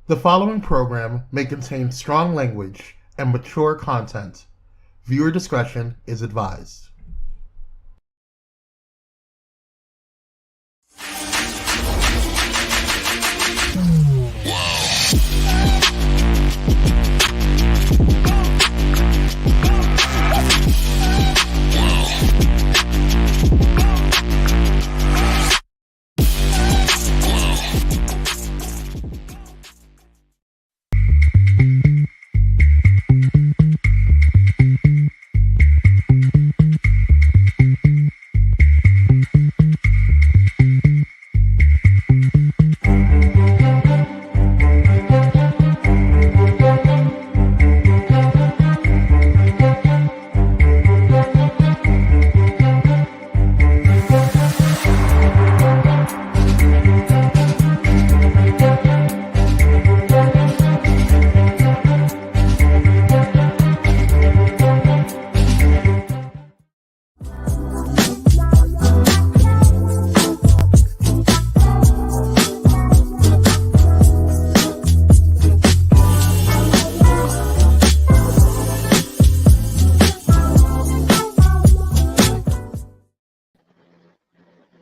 The following program may contain strong language and mature content. Viewer discretion is advised.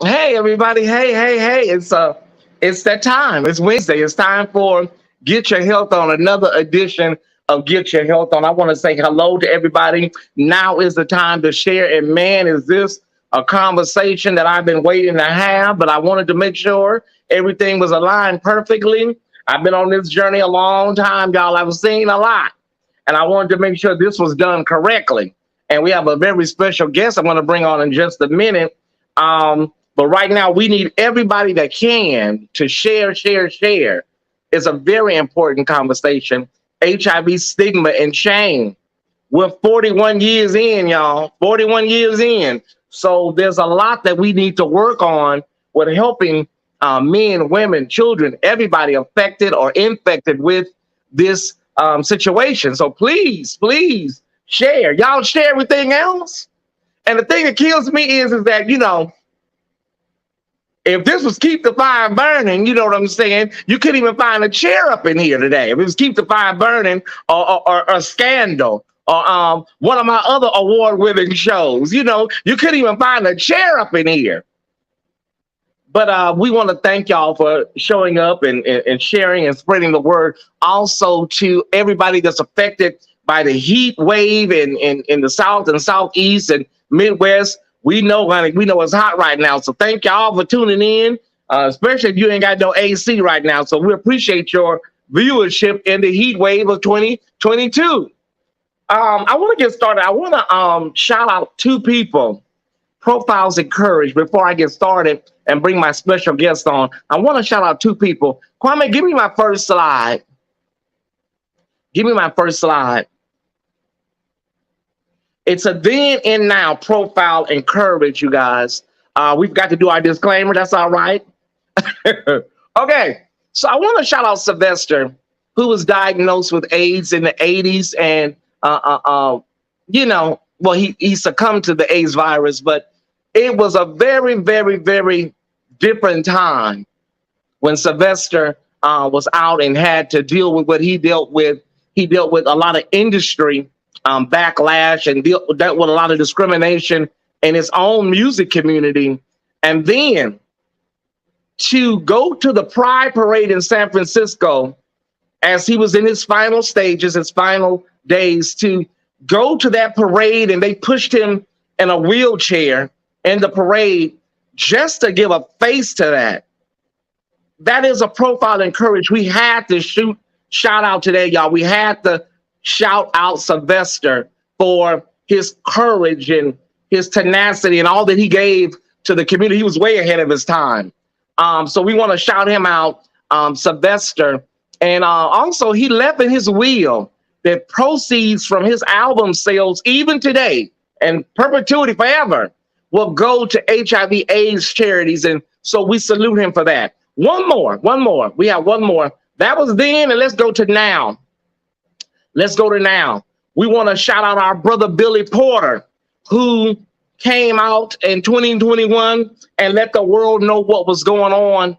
Hey everybody, hey, it's that time. It's Wednesday. It's time for Get Your Health On, another edition of Get Your Health On. I want to say hello to everybody. Now is the time to share, and man, is this a conversation that I've been waiting to have, but I wanted to make sure everything was aligned perfectly. I've been on this journey a long time, y'all. I've seen a lot, and I wanted to make sure this was done correctly. And we have a very special guest I'm going to bring on in just a minute. But right now, we need everybody that can to share. It's a very important conversation. HIV stigma and shame. We're 41 years in, y'all. 41 years in. So there's a lot that we need to work on with helping men, women, children, everybody affected or infected with this situation. So please share. Y'all share everything else. And the thing that kills me is that, you know, if this was Keep the Fire Burning, you know what I'm saying? You couldn't even find a chair up in here today. If it was Keep the Fire Burning or Scandal or one of my other award-winning shows, you know, you couldn't even find a chair up in here. But we want to thank y'all for showing up and sharing and spreading the word. Also to everybody that's affected by the heat wave in the South and Southeast and Midwest. We know, honey, we know it's hot right now. So thank y'all for tuning in, especially if you ain't got no AC right now. So we appreciate your viewership in the heat wave of 2022. I want to get started. I want to shout out two people, Profiles in Courage, before I get started and bring my special guest on. I want to shout out two people. Kwame, give me my first slide. Give me my first slide. It's a then and now profile and courage, you guys. We've got to do our disclaimer. That's all right. Okay. So I want to shout out Sylvester, who was diagnosed with AIDS in the 80s. And, you know, well, he succumbed to the AIDS virus, but it was a very, very, very different time when Sylvester was out and had to deal with what he dealt with. He dealt with a lot of industry backlash and dealt with a lot of discrimination in his own music community. And then to go to the Pride Parade in San Francisco as he was in his final stages, his final days, to go to that parade, and they pushed him in a wheelchair in the parade just to give a face to that. That is a profile in courage. We had to shout out today, y'all. We had to shout out Sylvester for his courage and his tenacity and all that he gave to the community. He was way ahead of his time. So we want to shout him out, Sylvester. And also he left in his will that proceeds from his album sales, even today and perpetuity forever, will go to HIV AIDS charities. And so we salute him for that. One more. We have one more. That was then, and let's go to now. Let's go to now. We want to shout out our brother Billy Porter, who came out in 2021 and let the world know what was going on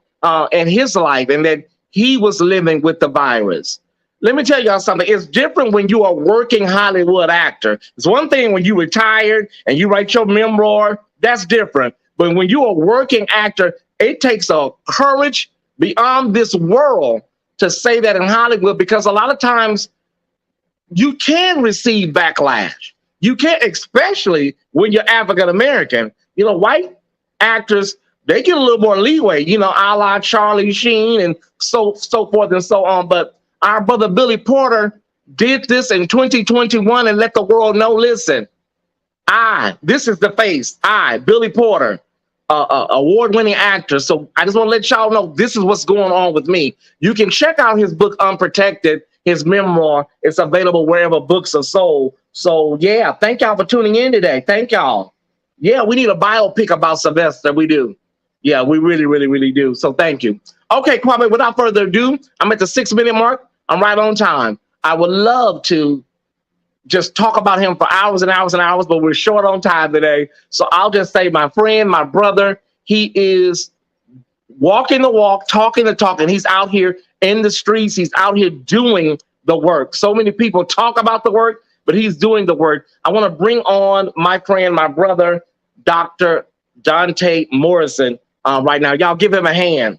in his life, and that he was living with the virus. Let me tell y'all something. It's different when you are a working Hollywood actor. It's one thing when you retired and you write your memoir, that's different. But when you're a working actor, it takes a courage beyond this world to say that in Hollywood, because a lot of times you can receive backlash. You can't, especially when you're African American. You know, white actors, they get a little more leeway, you know, a la Charlie Sheen and so forth and so on. But our brother Billy Porter did this in 2021 and let the world know, listen, this is the face. Billy Porter, award-winning actor. So I just want to let y'all know this is what's going on with me. You can check out his book, Unprotected, his memoir. It's available wherever books are sold. So yeah, thank y'all for tuning in today. Thank y'all. Yeah, we need a biopic about Sylvester. We do. Yeah, we really, really, really do. So thank you. Okay, Kwame, without further ado, I'm at the 6-minute mark. I'm right on time. I would love to just talk about him for hours and hours and hours, but we're short on time today. So I'll just say my friend, my brother, he is walking the walk, talking the talk, and he's out here in the streets. He's out here doing the work. So many people talk about the work, but he's doing the work. I want to bring on my friend, my brother, Dr. Dante Morrison right now. Y'all give him a hand.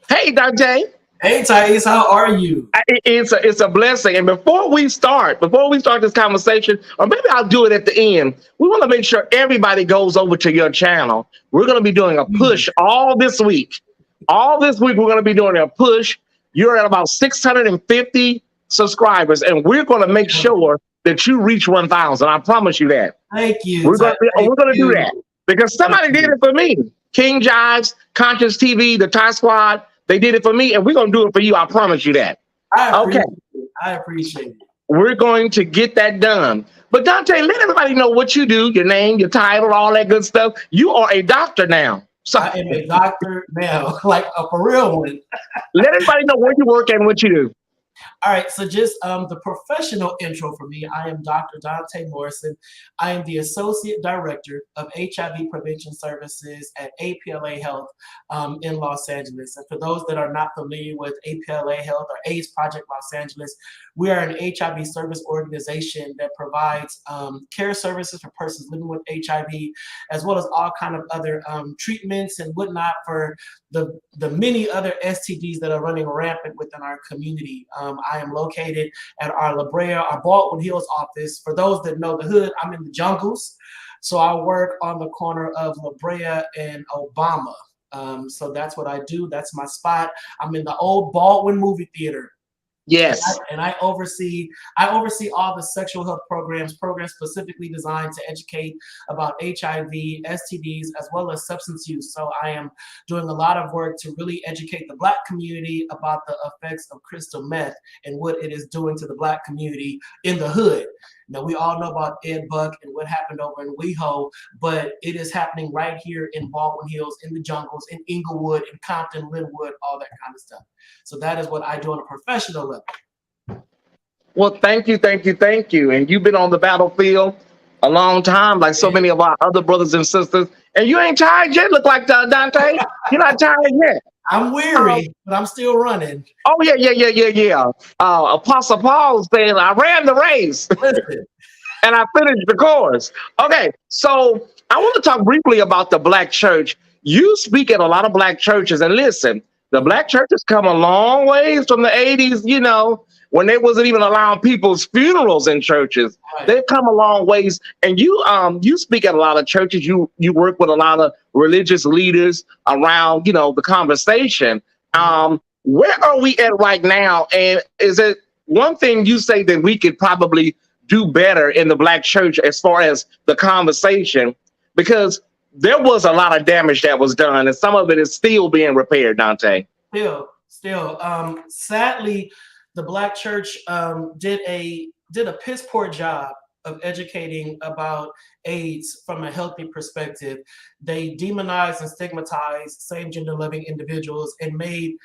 Hey, Dante. Hey, Tyesse, how are you? It's a blessing. And before we start this conversation, or maybe I'll do it at the end, we want to make sure everybody goes over to your channel. We're going to be doing a push all this week. All this week, we're going to be doing a push. You're at about 650 subscribers, and we're going to make sure that you reach 1,000. I promise you that. Thank you. We're going to do that because somebody did it for me. King Jives, Conscious TV, the Thai Squad. They did it for me, and we're going to do it for you. I promise you that. I appreciate it. We're going to get that done. But Dante, let everybody know what you do, your name, your title, all that good stuff. You are a doctor now. So I am a doctor now, like a for real one. Let everybody know where you work and what you do. All right, so just the professional intro for me. I am Dr. Dante Morrison. I am the Associate Director of HIV Prevention Services at APLA Health in Los Angeles. And for those that are not familiar with APLA Health or AIDS Project Los Angeles, we are an HIV service organization that provides care services for persons living with HIV, as well as all kind of other treatments and whatnot for the many other STDs that are running rampant within our community. I am located at our La Brea, our Baldwin Hills office. For those that know the hood, I'm in the jungles. So I work on the corner of La Brea and Obama. So that's what I do. That's my spot. I'm in the old Baldwin movie theater. Yes. And I oversee all the sexual health programs specifically designed to educate about HIV, STDs, as well as substance use. So I am doing a lot of work to really educate the Black community about the effects of crystal meth and what it is doing to the Black community in the hood. Now, we all know about Ed Buck and what happened over in WeHo, but it is happening right here in Baldwin Hills, in the jungles, in Inglewood, in Compton, Linwood, all that kind of stuff. So that is what I do on a professional level. Well, thank you, thank you, thank you. And you've been on the battlefield a long time, like so many of our other brothers and sisters. And you ain't tired yet, look like Dante. You're not tired yet. I'm weary, but I'm still running. Oh, yeah. Apostle Paul said, I ran the race and I finished the course. Okay, so I want to talk briefly about the Black church. You speak at a lot of Black churches, and listen, the Black church has come a long ways from the 80s, you know, when they wasn't even allowing people's funerals in churches. Right. They've come a long ways. And you speak at a lot of churches. You work with a lot of religious leaders around, you know, the conversation. Where are we at right now? And is it one thing you say that we could probably do better in the Black church as far as the conversation? Because there was a lot of damage that was done, and some of it is still being repaired, Dante. Still. Sadly, the Black church did a piss poor job of educating about AIDS from a healthy perspective. They demonized and stigmatized same gender loving individuals and made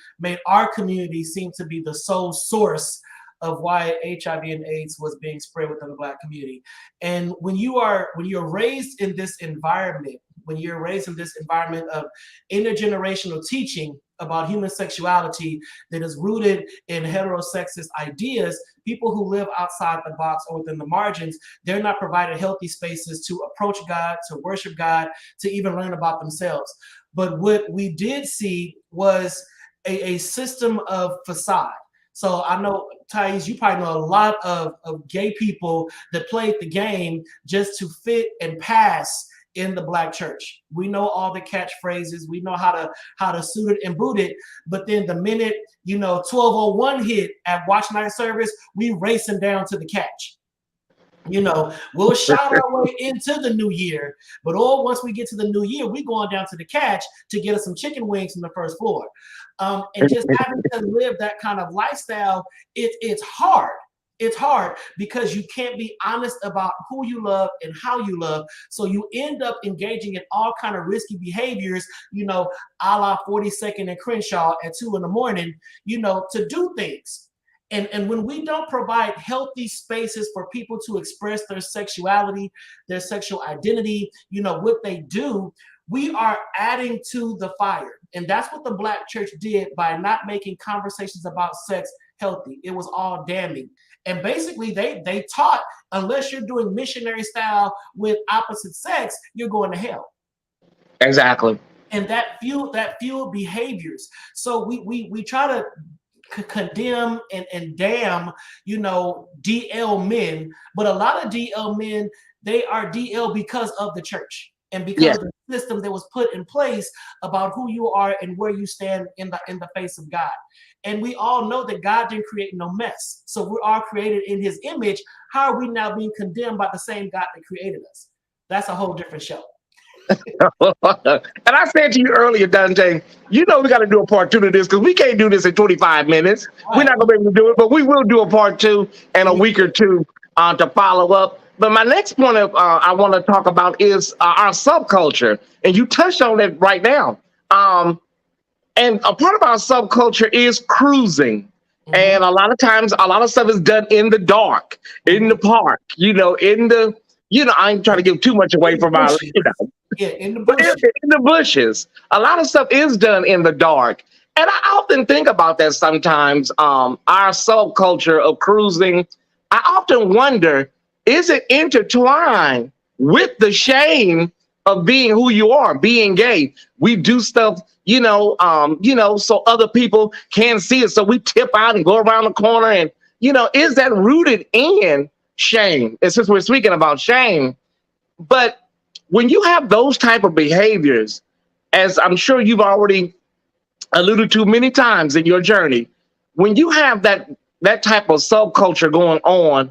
our community seem to be the sole source of why HIV and AIDS was being spread within the Black community. And when you're raised in this environment when you're raised in this environment of intergenerational teaching about human sexuality that is rooted in heterosexist ideas, people who live outside the box or within the margins, they're not provided healthy spaces to approach God, to worship God, to even learn about themselves. But what we did see was a system of facade. So I know, Tyesse, you probably know a lot of gay people that played the game just to fit and pass in the Black church. We know all the catchphrases. We know how to suit it and boot it. But then the minute, 12:01 hit at watch night service, we racing down to the catch. We'll shout our way into the new year, but once we get to the new year, we going down to the catch to get us some chicken wings from the first floor. And just having to live that kind of lifestyle, it's hard. It's hard because you can't be honest about who you love and how you love. So you end up engaging in all kind of risky behaviors, a la 42nd and Crenshaw at 2 a.m, to do things. And when we don't provide healthy spaces for people to express their sexuality, their sexual identity, what they do, we are adding to the fire. And that's what the Black church did by not making conversations about sex healthy. It was all damning. And basically they taught, unless you're doing missionary style with opposite sex, you're going to hell. Exactly. And that fueled behaviors. So we try to condemn and damn, DL men, but a lot of DL men, they are DL because of the church and because of the system that was put in place about who you are and where you stand in the face of God. And we all know that God didn't create no mess. So we're all created in his image. How are we now being condemned by the same God that created us? That's a whole different show. And I said to you earlier, Dante, we got to do a part 2 to this because we can't do this in 25 minutes. Right. We're not going to be able to do it, but we will do a part 2 in a week or two to follow up. But my next point I want to talk about is our subculture. And you touched on it right now. And a part of our subculture is cruising. Mm-hmm. And a lot of times, a lot of stuff is done in the dark, in the park, in the, I ain't trying to give too much away from our, in the bushes. In the bushes. A lot of stuff is done in the dark. And I often think about that sometimes, our subculture of cruising. I often wonder, is it intertwined with the shame of being who you are, being gay? We do stuff, so other people can see it. So we tip out and go around the corner and, is that rooted in shame? And since we're speaking about shame, but when you have those type of behaviors, as I'm sure you've already alluded to many times in your journey, when you have that type of subculture going on,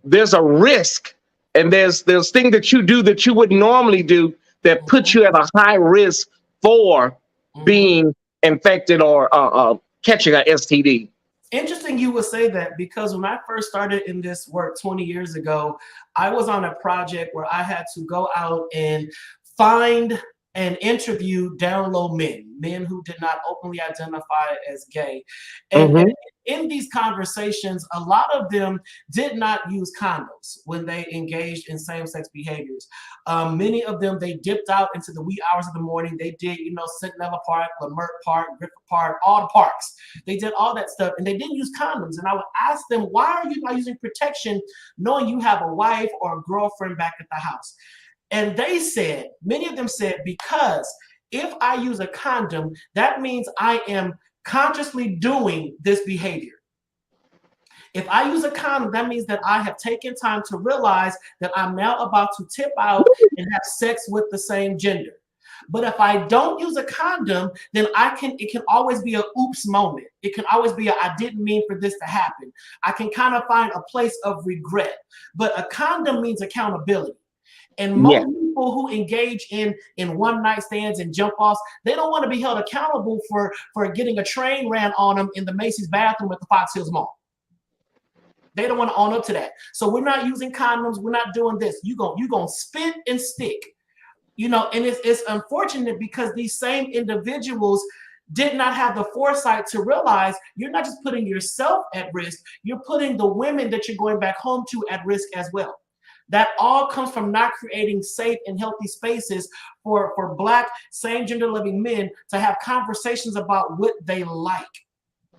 there's a risk, and there's things that you do that you would normally do that put you at a high risk for being infected or catching an STD. Interesting you would say that, because when I first started in this work 20 years ago, I was on a project where I had to go out and find and interview down low men who did not openly identify as gay. And in these conversations, a lot of them did not use condoms when they engaged in same-sex behaviors. Many of them, they dipped out into the wee hours of the morning. They did, Centinela Park, Lamert Park, Griffith Park, all the parks. They did all that stuff, and they didn't use condoms. And I would ask them, why are you not using protection knowing you have a wife or a girlfriend back at the house? And they said, many of them said, because if I use a condom, that means I am consciously doing this behavior. If I use a condom, that means that I have taken time to realize that I'm now about to tip out and have sex with the same gender. But if I don't use a condom, then it can always be a oops moment. It can always be I didn't mean for this to happen. I can kind of find a place of regret. But a condom means accountability. And most people who engage in one night stands and jump offs, they don't want to be held accountable for getting a train ran on them in the Macy's bathroom at the Fox Hills Mall. They don't want to own up to that. So we're not using condoms. We're not doing this. You gonna spit and stick, and it's unfortunate because these same individuals did not have the foresight to realize you're not just putting yourself at risk, you're putting the women that you're going back home to at risk as well. That all comes from not creating safe and healthy spaces for Black same gender loving men to have conversations about what they like.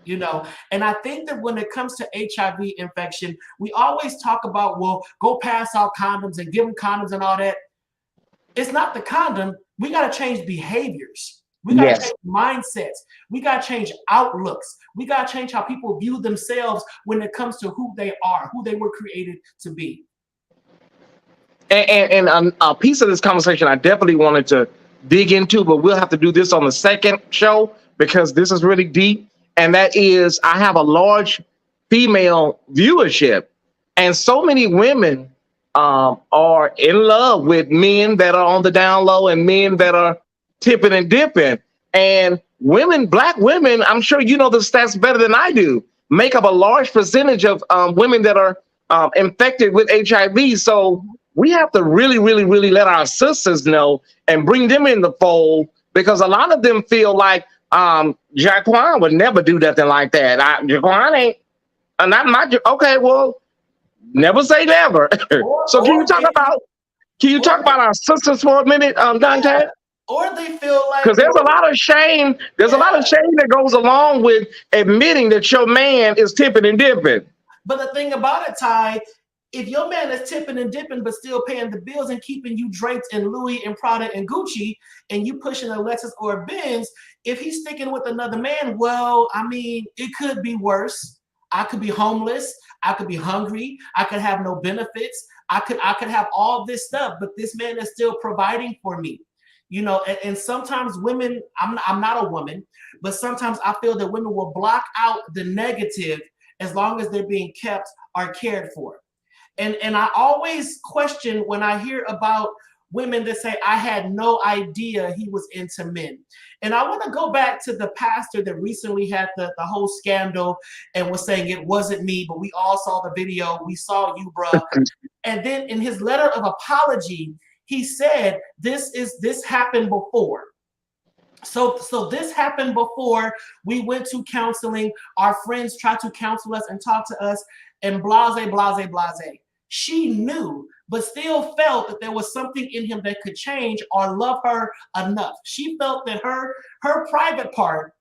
You know, and I think that when it comes to HIV infection, we always talk about, well, go pass out condoms and give them condoms and all that. It's not the condom. We got to change behaviors. We got to Yes. change mindsets. We got to change outlooks. We got to change how people view themselves when it comes to who they are, who they were created to be. And a piece of this conversation I definitely wanted to dig into, but we'll have to do this on the second show because this is really deep. And that is, I have a large female viewership, and so many women are in love with men that are on the down low and men that are tipping and dipping. And women, Black women, I'm sure you know the stats better than I do, make up a large percentage of women that are infected with HIV. So we have to really, really, really let our sisters know and bring them in the fold, because a lot of them feel like Jaquan would never do nothing like that. Jaquan ain't, not my, okay, well, never say never. So can you talk about our sisters for a minute, Dante? Yeah. Or they feel like, because there's a lot of shame. There's a lot of shame that goes along with admitting that your man is tipping and dipping. But the thing about it, Ty, if your man is tipping and dipping but still paying the bills and keeping you draped in Louis and Prada and Gucci, and you pushing a Lexus or a Benz, if he's sticking with another man, well, I mean, it could be worse. I could be homeless. I could be hungry. I could have no benefits. I could have all this stuff, but this man is still providing for me. You know, and sometimes women, I'm not a woman, but sometimes I feel that women will block out the negative as long as they're being kept or cared for. And I always question when I hear about women that say, I had no idea he was into men. And I want to go back to the pastor that recently had the whole scandal and was saying it wasn't me, but we all saw the video. We saw you, bruh. And then in his letter of apology, he said, this happened before. So this happened before. We went to counseling. Our friends tried to counsel us and talk to us, and blase, blase, blase. She knew, but still felt that there was something in him that could change or love her enough. She felt that her private part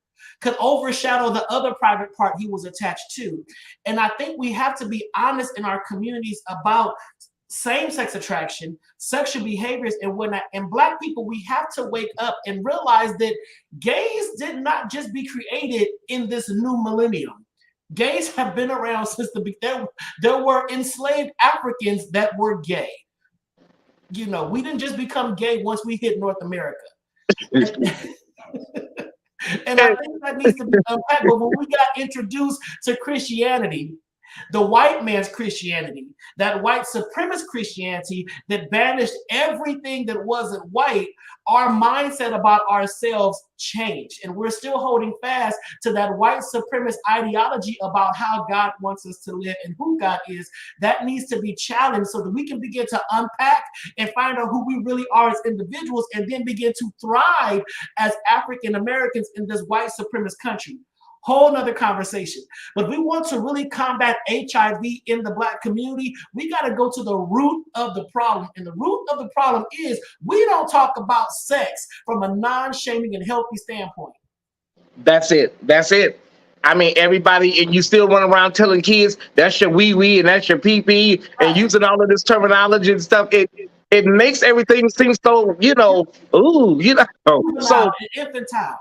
could overshadow the other private part he was attached to. And I think we have to be honest in our communities about same-sex attraction, sexual behaviors, and whatnot. And Black people, we have to wake up and realize that gays did not just be created in this new millennium. Gays have been around since there were enslaved Africans that were gay. You know, we didn't just become gay once we hit North America. And I think that needs to be unpacked. But when we got introduced to Christianity, the white man's Christianity, that white supremacist Christianity that banished everything that wasn't white, our mindset about ourselves changed. And we're still holding fast to that white supremacist ideology about how God wants us to live and who God is. That needs to be challenged so that we can begin to unpack and find out who we really are as individuals, and then begin to thrive as African Americans in this white supremacist country. Whole nother conversation. But we want to really combat HIV in the Black community. We got to go to the root of the problem. And the root of the problem is we don't talk about sex from a non-shaming and healthy standpoint. That's it. That's it. I mean, everybody, and you still run around telling kids that's your wee-wee and that's your pee-pee, and using all of this terminology and stuff. It makes everything seem so, ooh, so infantile.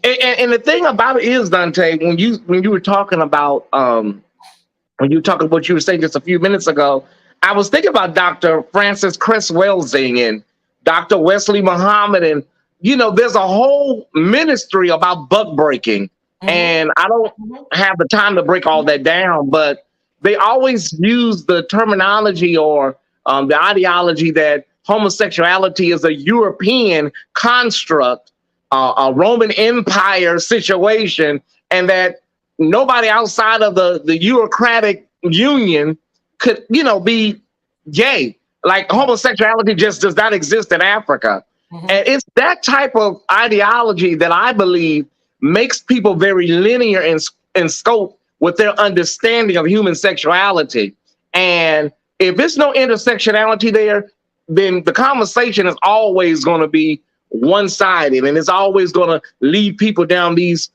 And the thing about it is, Dante, when you were talking about what you were saying just a few minutes ago, I was thinking about Dr. Francis Cress-Welsing and Dr. Wesley Muhammad, and there's a whole ministry about buck breaking, and I don't have the time to break all that down, but they always use the terminology or the ideology that homosexuality is a European construct, a Roman Empire situation, and that nobody outside of the Eurocratic Union could, be gay. Like homosexuality just does not exist in Africa. And it's that type of ideology that I believe makes people very linear in scope with their understanding of human sexuality. And if it's no intersectionality there, then the conversation is always going to be one-sided, and it's always going to lead people down these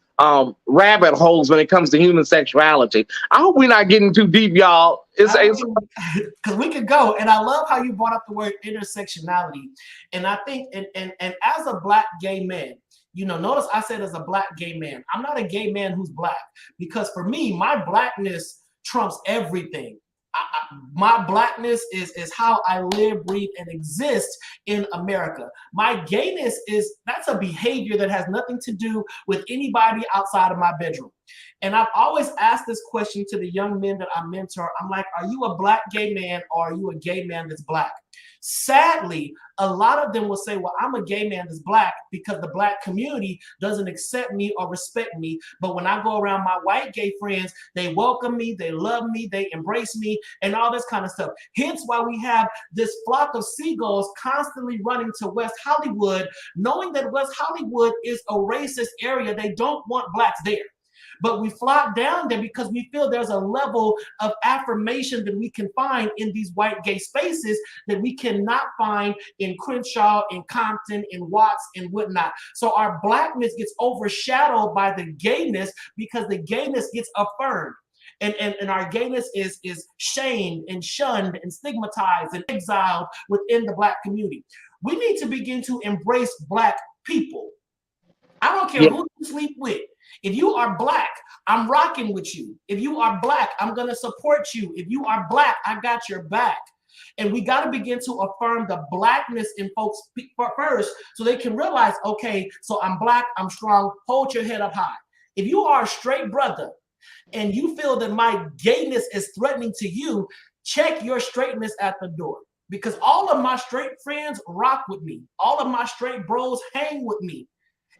rabbit holes when it comes to human sexuality. I hope we're not getting too deep, y'all. Because we could go, and I love how you brought up the word intersectionality. And I think, and as a Black gay man, you know, notice I said as a Black gay man, I'm not a gay man who's Black, because for me, my Blackness trumps everything. My Blackness is how I live, breathe, and exist in America. My gayness that's a behavior that has nothing to do with anybody outside of my bedroom. And I've always asked this question to the young men that I mentor. I'm like, are you a Black gay man, or are you a gay man that's Black? Sadly, a lot of them will say, well, I'm a gay man that's Black because the Black community doesn't accept me or respect me. But when I go around my white gay friends, they welcome me, they love me, they embrace me, and all this kind of stuff. Hence why we have this flock of seagulls constantly running to West Hollywood, knowing that West Hollywood is a racist area. They don't want Blacks there. But we flock down there because we feel there's a level of affirmation that we can find in these white gay spaces that we cannot find in Crenshaw, in Compton, in Watts, and whatnot. So our Blackness gets overshadowed by the gayness because the gayness gets affirmed. And our gayness is shamed and shunned and stigmatized and exiled within the Black community. We need to begin to embrace Black people. I don't care who you sleep with. If you are Black, I'm rocking with you. If you are Black, I'm going to support you. If you are Black, I got your back. And we got to begin to affirm the Blackness in folks first so they can realize, okay, so I'm Black, I'm strong, hold your head up high. If you are a straight brother and you feel that my gayness is threatening to you, check your straightness at the door. Because all of my straight friends rock with me. All of my straight bros hang with me.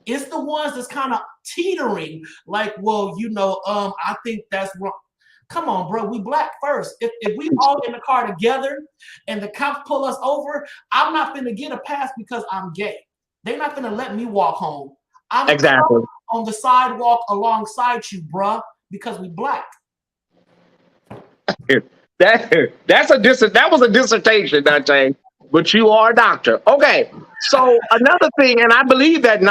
It's the ones that's kind of teetering, like, well, you know, I think that's wrong. Come on, bro, we Black first. If we all in the car together and the cops pull us over, I'm not finna get a pass because I'm gay. They're not finna let me walk home. I'm Exactly on the sidewalk alongside you, bruh, because we Black. That was a dissertation, Dante, but you are a doctor. Okay, so another thing, and I believe that the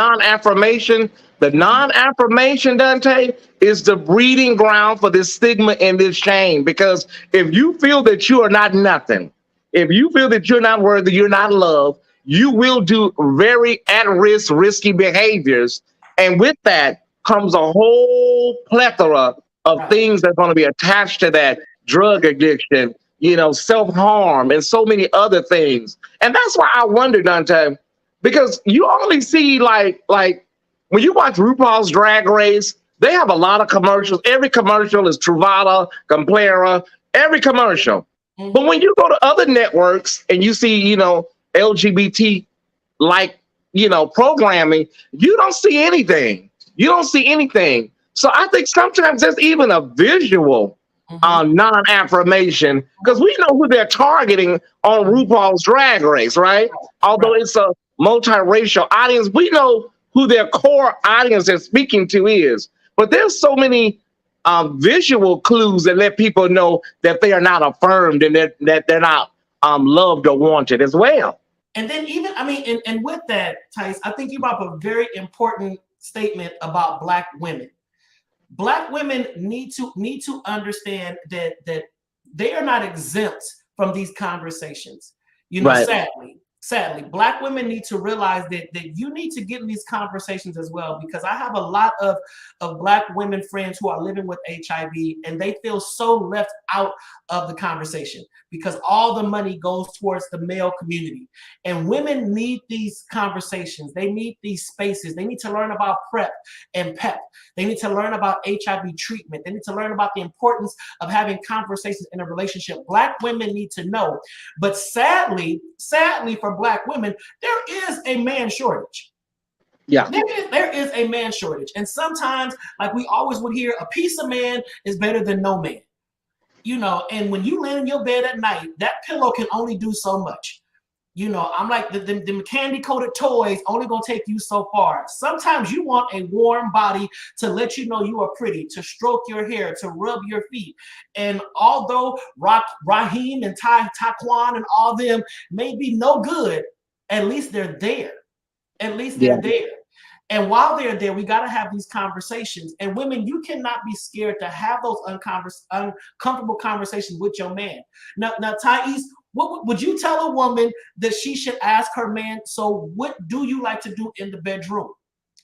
non-affirmation, Dante, is the breeding ground for this stigma and this shame. Because if you feel that you are not nothing, if you feel that you're not worthy, you're not loved, you will do very at-risk, risky behaviors. And with that comes a whole plethora of things that are going to be attached to that: drug addiction, you know, self-harm, and so many other things. And that's why I wonder, Dante, because you only see like when you watch RuPaul's Drag Race, they have a lot of commercials. Every commercial is Truvada, Complera, every commercial. Mm-hmm. But when you go to other networks and you see, you know, LGBT like, you know, programming, you don't see anything. You don't see anything. So I think sometimes there's even a visual non-affirmation, because we know who they're targeting on RuPaul's Drag Race, right? Although it's a multiracial audience, we know who their core audience they're speaking to is. But there's so many visual clues that let people know that they are not affirmed and that they're not loved or wanted as well. And then even, I mean, and with that, Tyesse, I think you brought up a very important statement about Black women. Black women need to understand that they are not exempt from these conversations. You know, sadly, Black women need to realize that you need to get in these conversations as well, because I have a lot of Black women friends who are living with HIV, and they feel so left out of the conversation because all the money goes towards the male community. And women need these conversations. They need these spaces. They need to learn about PrEP and PEP. They need to learn about HIV treatment. They need to learn about the importance of having conversations in a relationship. Black women need to know. But sadly for Black women, there is a man shortage. Yeah. There is a man shortage. And sometimes, like we always would hear, a piece of man is better than no man. You know, and when you lay in your bed at night, that pillow can only do so much. You know, I'm like, the candy-coated toys only gonna take you so far. Sometimes you want a warm body to let you know you are pretty, to stroke your hair, to rub your feet. And although Raheem and Taquan and all them may be no good, at least they're there. At least they're there. And while they're there, we got to have these conversations. And women, you cannot be scared to have those uncomfortable conversations with your man. Now, Tyesse, what would you tell a woman that she should ask her man? So, what do you like to do in the bedroom?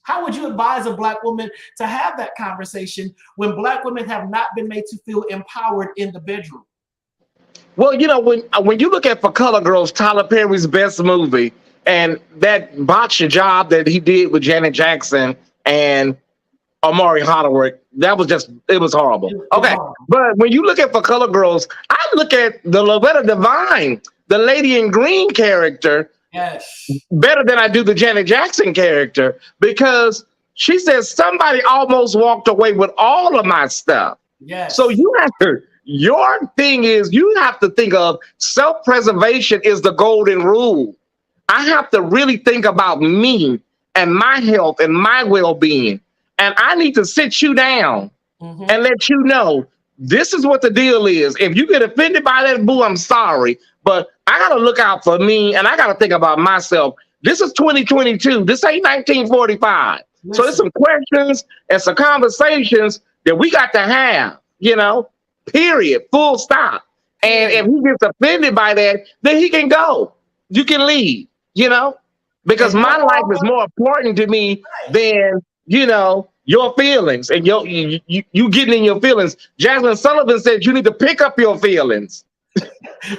How would you advise a Black woman to have that conversation when Black women have not been made to feel empowered in the bedroom? Well, you know, when you look at For Color Girls, Tyler Perry's best movie, and that botched job that he did with Janet Jackson and Amari Holloway, that was just, it was horrible. Okay, but when you look at For Color Girls, I look at the Loretta Devine, the Lady in Green character, better than I do the Janet Jackson character, because she says somebody almost walked away with all of my stuff. So you have to, your thing is, you have to think of self-preservation is the golden rule. I have to really think about me and my health and my well-being. And I need to sit you down and let you know, this is what the deal is. If you get offended by that, boo, I'm sorry. But I got to look out for me and I got to think about myself. This is 2022. This ain't 1945. So there's some questions and some conversations that we got to have, you know, period, full stop. And if he gets offended by that, then he can go. You can leave. You know, because my life is more important to me than, you know, your feelings and you getting in your feelings. Jasmine Sullivan said you need to pick up your feelings.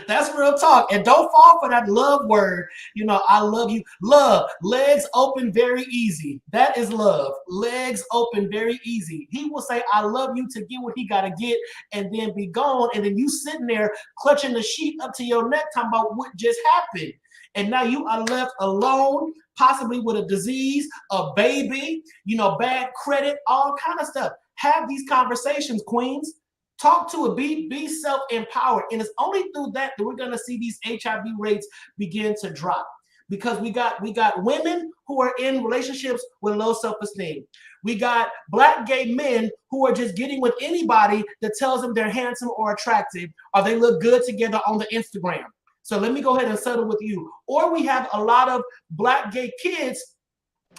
That's real talk. And don't fall for that love word. You know, I love you. Love, legs open very easy. That is love. Legs open very easy. He will say, I love you to get what he got to get and then be gone. And then you sitting there clutching the sheet up to your neck talking about what just happened. And now you are left alone, possibly with a disease, a baby, you know, bad credit, all kind of stuff. Have these conversations, queens. Talk to it. Be self-empowered. And it's only through that we're going to see these HIV rates begin to drop. Because we got women who are in relationships with low self-esteem. We got Black gay men who are just getting with anybody that tells them they're handsome or attractive, or they look good together on the Instagram. So let me go ahead and settle with you. Or we have a lot of Black gay kids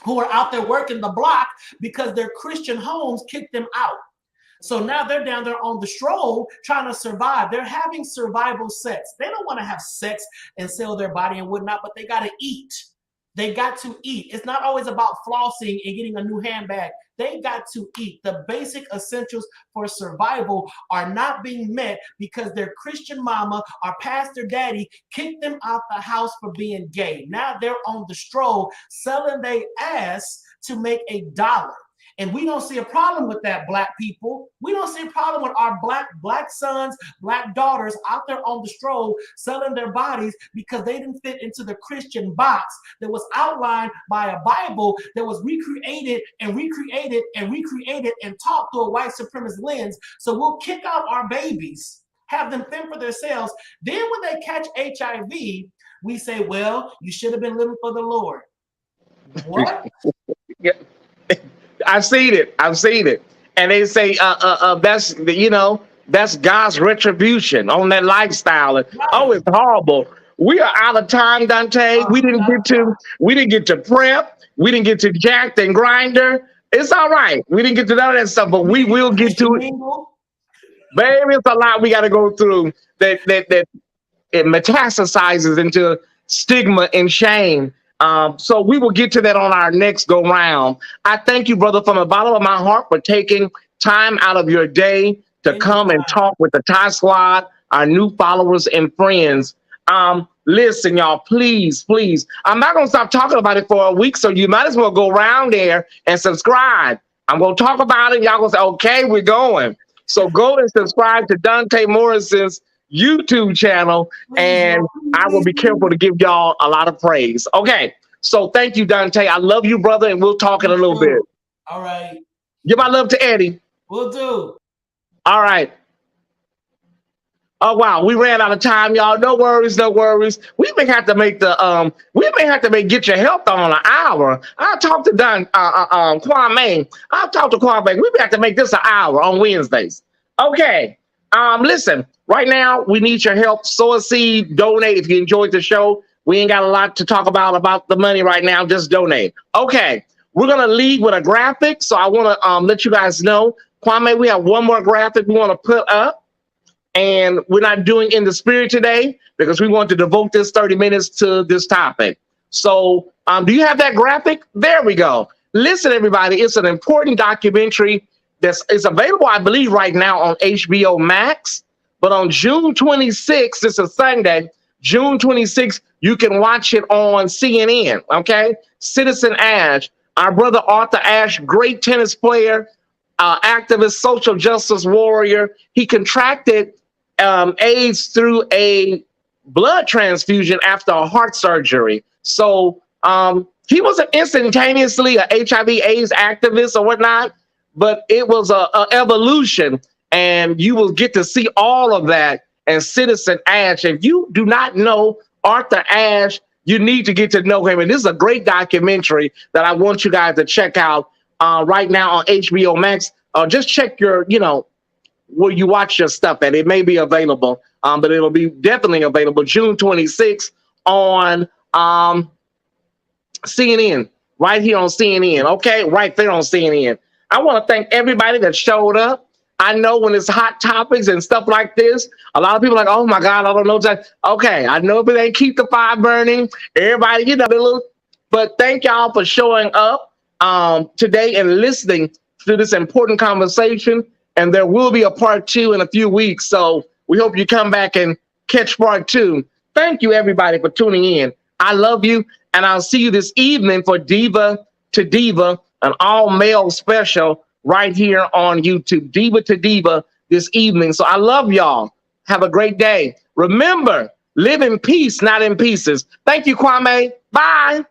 who are out there working the block because their Christian homes kicked them out. So now they're down there on the stroll trying to survive. They're having survival sex. They don't want to have sex and sell their body and whatnot, but they got to eat. They got to eat. It's not always about flossing and getting a new handbag. They got to eat. The basic essentials for survival are not being met because their Christian mama or pastor daddy kicked them out the house for being gay. Now they're on the stroll selling their ass to make $1. And we don't see a problem with that, Black people. We don't see a problem with our black sons, Black daughters out there on the stroll selling their bodies because they didn't fit into the Christian box that was outlined by a Bible that was recreated and recreated and recreated and taught through a white supremacist lens. So we'll kick out our babies, have them fend for themselves. Then when they catch HIV, we say, well, you should have been living for the Lord. What? Yeah. I've seen it. And they say, that's, you know, that's God's retribution on that lifestyle. And, oh, it's horrible. We are out of time, Dante. We didn't get to prep. We didn't get to Jacked and Grinder. It's all right. We didn't get to none of that stuff, but we will get to it. Baby, it's a lot we got to go through that it metastasizes into stigma and shame. So we will get to that on our next go round. I thank you, brother, from the bottom of my heart for taking time out of your day to come and talk with the Ty Squad, our new followers and friends. Listen, y'all, please. I'm not going to stop talking about it for a week, so you might as well go around there and subscribe. I'm going to talk about it. Y'all going to say, okay, we're going. So go and subscribe to Dante Morrison's YouTube channel, and I will be careful to give y'all a lot of praise. Okay, so thank you, Dante. I love you, brother, and we'll talk in a little bit. All right. Give my love to Eddie. Will do. All right. Oh wow, we ran out of time, y'all. No worries, no worries. We may have to make Get Your Health on an hour. I'll talk to Kwame. I'll talk to Kwame. We may have to make this an hour on Wednesdays. Okay. Listen, right now we need your help. Sow a seed, donate if you enjoyed the show. We ain't got a lot to talk about the money right now. Just donate. Okay. We're gonna lead with a graphic. So I want to let you guys know, Kwame, we have one more graphic we want to put up. And we're not doing In the Spirit today because we want to devote this 30 minutes to this topic. So do you have that graphic? There we go. Listen, everybody, it's an important documentary that's available, I believe, right now on HBO Max. But on June 26th, it's a Sunday, June 26th, you can watch it on CNN, okay? Citizen Ash, our brother Arthur Ashe, great tennis player, activist, social justice warrior. He contracted AIDS through a blood transfusion after a heart surgery. So he wasn't instantaneously a HIV/AIDS activist or whatnot, but it was a evolution, and you will get to see all of that. And Citizen Ash, if you do not know Arthur Ashe, you need to get to know him. And this is a great documentary that I want you guys to check out right now on HBO Max. Just check your, where you watch your stuff at. It may be available, but it'll be definitely available June 26th on CNN, right here on CNN. Okay, right there on CNN. I want to thank everybody that showed up. I know when it's hot topics and stuff like this, a lot of people are like, oh my God, I don't know that. Okay, I know if it ain't keep the fire burning, everybody, but thank y'all for showing up today and listening to this important conversation. And there will be a part 2 in a few weeks. So we hope you come back and catch part 2. Thank you, everybody, for tuning in. I love you. And I'll see you this evening for Diva to Diva, an all-male special right here on YouTube. Diva to Diva this evening. So I love y'all. Have a great day. Remember, live in peace, not in pieces. Thank you, Kwame. Bye.